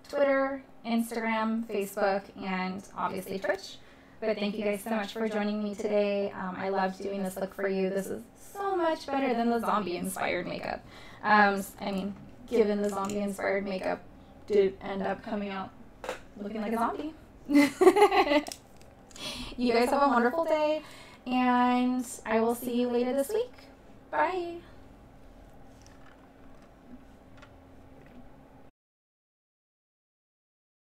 Twitter, Instagram, Facebook, and obviously Twitch. But thank you guys so much for joining me today. I loved doing this look for you. This is so much better than the zombie-inspired makeup. I mean, given the zombie-inspired makeup did end up coming out looking like a zombie. You guys have a wonderful day, and I will see you later this week. Bye.